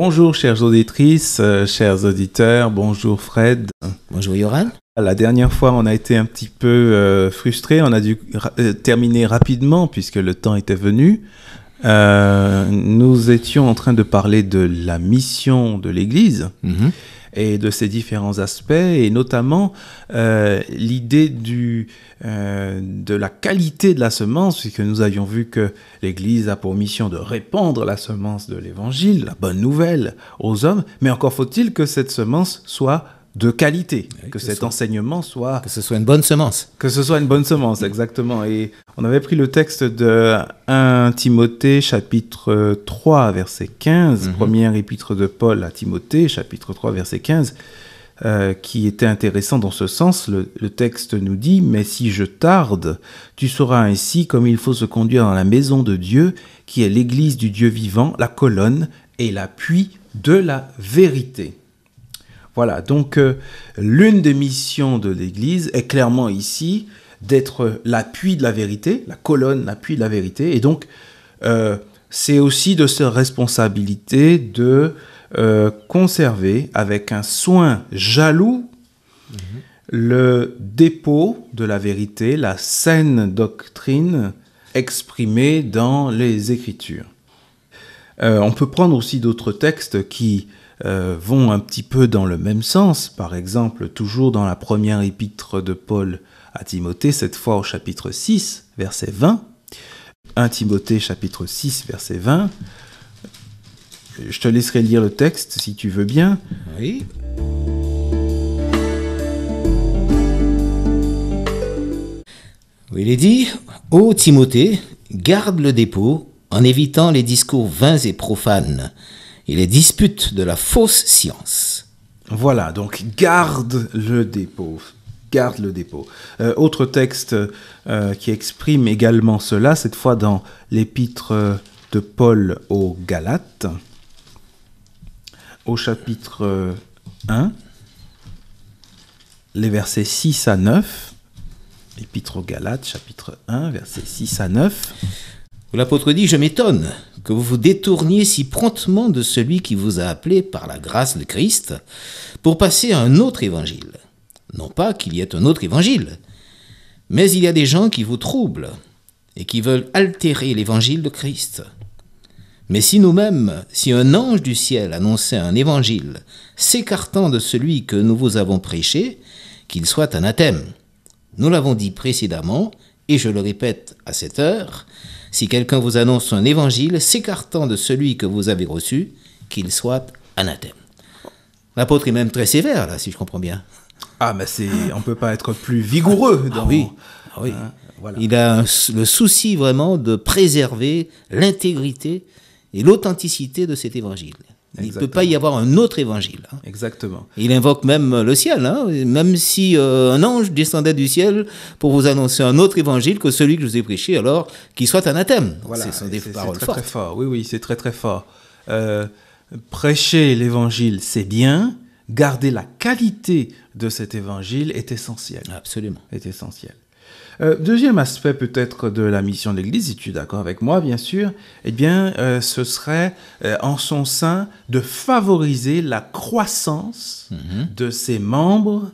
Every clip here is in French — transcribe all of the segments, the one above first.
Bonjour chères auditrices, chers auditeurs, bonjour Fred. Bonjour Yoran. La dernière fois, on a été un petit peu frustrés, on a dû terminer rapidement puisque le temps était venu. Nous étions en train de parler de la mission de l'Église et de ses différents aspects, et notamment l'idée de la qualité de la semence, puisque nous avions vu que l'Église a pour mission de répandre la semence de l'Évangile, la bonne nouvelle aux hommes, mais encore faut-il que cette semence soit de qualité, que cet enseignement soit... Que ce soit une bonne semence. Que ce soit une bonne semence, exactement. Et on avait pris le texte de 1 Timothée, chapitre 3, verset 15, première épître de Paul à Timothée, chapitre 3, verset 15, qui était intéressant dans ce sens. Le texte nous dit « Mais si je tarde, tu sauras ainsi comme il faut se conduire dans la maison de Dieu, qui est l'église du Dieu vivant, la colonne et l'appui de la vérité. » Voilà, donc l'une des missions de l'Église est clairement ici d'être l'appui de la vérité, la colonne, l'appui de la vérité. Et donc, c'est aussi de cette responsabilité de conserver avec un soin jaloux le dépôt de la vérité, la saine doctrine exprimée dans les Écritures. On peut prendre aussi d'autres textes qui vont un petit peu dans le même sens. Par exemple, toujours dans la première épître de Paul à Timothée, cette fois au chapitre 6, verset 20. 1 Timothée, chapitre 6, verset 20. Je te laisserai lire le texte, si tu veux bien. Oui. Il est dit, « Ô Timothée, garde le dépôt en évitant les discours vains et profanes, et les disputes de la fausse science. » Voilà, donc garde le dépôt. Garde le dépôt. Autre texte qui exprime également cela, cette fois dans l'épître de Paul aux Galates, au chapitre 1, les versets 6 à 9. Épître aux Galates, chapitre 1, versets 6 à 9. Où l'apôtre dit « Je m'étonne que vous vous détourniez si promptement de celui qui vous a appelé par la grâce de Christ pour passer à un autre évangile. Non pas qu'il y ait un autre évangile, mais il y a des gens qui vous troublent et qui veulent altérer l'évangile de Christ. Mais si nous-mêmes, si un ange du ciel annonçait un évangile s'écartant de celui que nous vous avons prêché, qu'il soit anathème. Nous l'avons dit précédemment, et je le répète à cette heure, si quelqu'un vous annonce un évangile s'écartant de celui que vous avez reçu, qu'il soit anathème. » L'apôtre est même très sévère, là, si je comprends bien. Ah, mais on ne peut pas être plus vigoureux. Ah oui. Voilà. Il a le souci vraiment de préserver l'intégrité et l'authenticité de cet évangile. Il ne peut pas y avoir un autre évangile. Exactement. Il invoque même le ciel, même si un ange descendait du ciel pour vous annoncer un autre évangile que celui que je vous ai prêché, alors qu'il soit anathème. Voilà, ce sont des paroles très, fortes. Très fort. Oui, c'est très très fort. Prêcher l'évangile, c'est bien. Garder la qualité de cet évangile est essentiel. Absolument. Est essentiel. Deuxième aspect peut-être de la mission de l'Église, si tu es d'accord avec moi, bien sûr, eh bien, ce serait en son sein de favoriser la croissance de ses membres,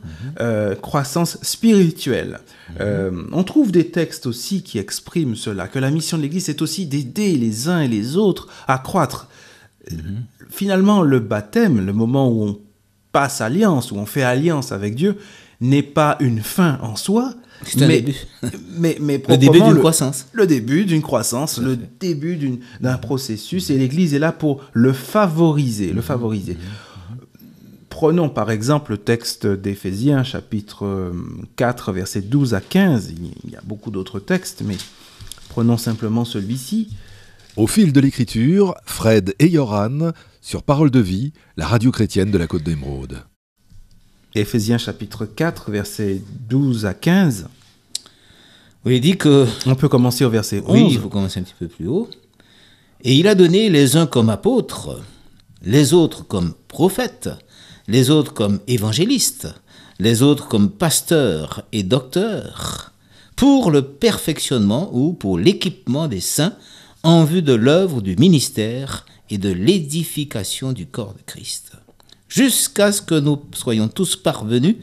croissance spirituelle. On trouve des textes aussi qui expriment cela, que la mission de l'Église, c'est aussi d'aider les uns et les autres à croître. Finalement, le baptême, le moment où on passe alliance, où on fait alliance avec Dieu, n'est pas une fin en soi, c'est un début. Mais le début d'une croissance. Le début d'une croissance, le début d'un processus, et l'Église est là pour le favoriser. Prenons par exemple le texte d'Éphésiens, chapitre 4, versets 12 à 15. Il y a beaucoup d'autres textes, mais prenons simplement celui-ci. Au fil de l'écriture, Fred et Yoran, sur Parole de vie, la radio chrétienne de la Côte d'Émeraude. Éphésiens chapitre 4, versets 12 à 15. Oui, il dit que... On peut commencer au verset 11. Oui, il faut commencer un petit peu plus haut. Et il a donné les uns comme apôtres, les autres comme prophètes, les autres comme évangélistes, les autres comme pasteurs et docteurs, pour le perfectionnement ou pour l'équipement des saints en vue de l'œuvre du ministère et de l'édification du corps de Christ, jusqu'à ce que nous soyons tous parvenus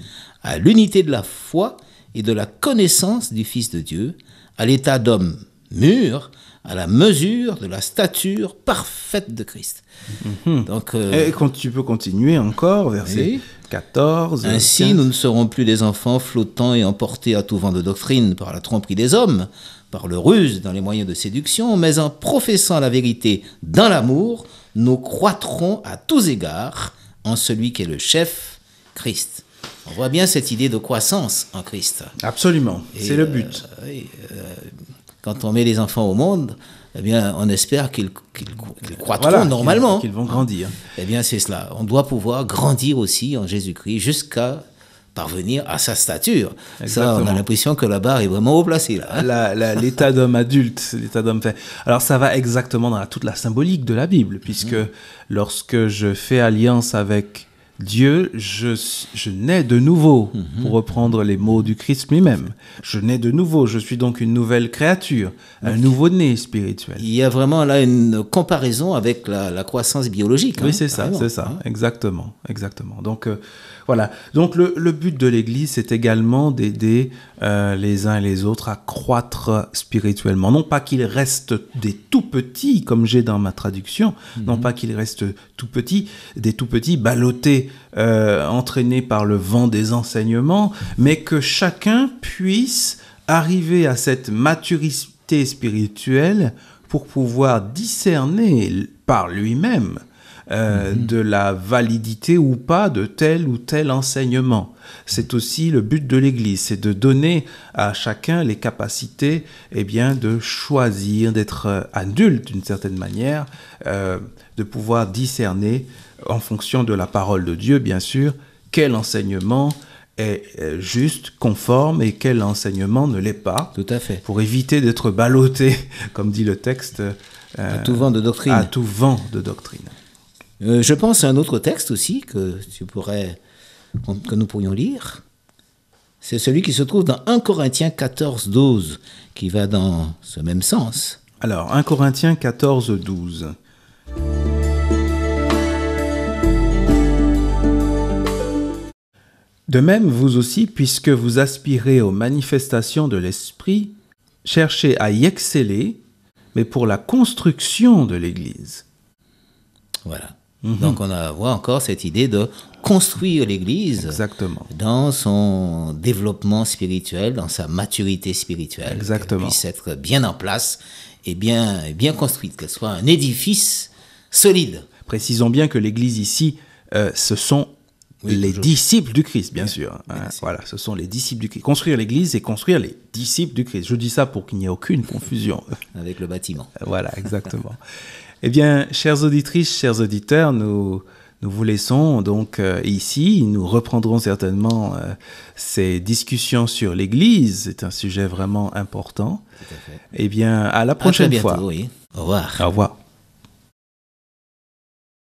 à l'unité de la foi et de la connaissance du Fils de Dieu, à l'état d'homme mûr, à la mesure de la stature parfaite de Christ. Donc, Et quand tu peux continuer encore, verset oui. 14. Ainsi, 15. nous ne serons plus des enfants flottants et emportés à tout vent de doctrine par la tromperie des hommes, par le ruse dans les moyens de séduction, mais en professant la vérité dans l'amour, nous croîtrons à tous égards en celui qui est le chef, Christ. On voit bien cette idée de croissance en Christ. Absolument, Et, c'est le but. oui, quand on met les enfants au monde, eh bien, on espère qu'ils croîtront Voilà, normalement. qu'ils vont grandir. Eh bien, c'est cela. On doit pouvoir grandir aussi en Jésus-Christ jusqu'à parvenir à sa stature. Exactement. Ça, on a l'impression que la barre est vraiment haut placée, là. Hein. L'état d'homme adulte, l'état d'homme fait. Alors ça va exactement dans toute la symbolique de la Bible, puisque lorsque je fais alliance avec Dieu, je nais de nouveau, pour reprendre les mots du Christ lui-même. Je nais de nouveau, je suis donc une nouvelle créature, un nouveau-né spirituel. Il y a vraiment là une comparaison avec la croissance biologique. Oui, hein, c'est ça, carrément. exactement, exactement. Donc voilà. Donc le but de l'Église, c'est également d'aider les uns et les autres à croître spirituellement. Non pas qu'ils restent des tout petits, comme j'ai dans ma traduction, non pas qu'ils restent tout petits, des tout petits ballottés, entraînés par le vent des enseignements, mais que chacun puisse arriver à cette maturité spirituelle pour pouvoir discerner par lui-même de la validité ou pas de tel ou tel enseignement. C'est aussi le but de l'Église, c'est de donner à chacun les capacités de choisir, d'être adulte d'une certaine manière, de pouvoir discerner en fonction de la parole de Dieu, bien sûr, quel enseignement est juste, conforme, et quel enseignement ne l'est pas. Tout à fait. Pour éviter d'être ballotté, comme dit le texte, À tout vent de doctrine. à tout vent de doctrine. Je pense à un autre texte aussi que nous pourrions lire. C'est celui qui se trouve dans 1 Corinthiens 14, 12, qui va dans ce même sens. Alors, 1 Corinthiens 14, 12. De même, vous aussi, puisque vous aspirez aux manifestations de l'Esprit, cherchez à y exceller, mais pour la construction de l'Église. Voilà. Donc on voit encore cette idée de construire l'Église Exactement. dans son développement spirituel, dans sa maturité spirituelle. Exactement. Qu'elle puisse être bien en place et bien construite, qu'elle soit un édifice solide. Précisons bien que l'Église ici, ce sont les disciples du Christ, bien sûr. Voilà, ce sont les disciples du Christ. Construire l'Église, c'est construire les disciples du Christ. Je dis ça pour qu'il n'y ait aucune confusion. Avec le bâtiment. Voilà, exactement. Eh bien, chères auditrices, chers auditeurs, nous vous laissons donc ici. Nous reprendrons certainement ces discussions sur l'Église. C'est un sujet vraiment important. Tout à fait. Eh bien, à la À prochaine très bientôt, fois. oui. Au revoir. Au revoir.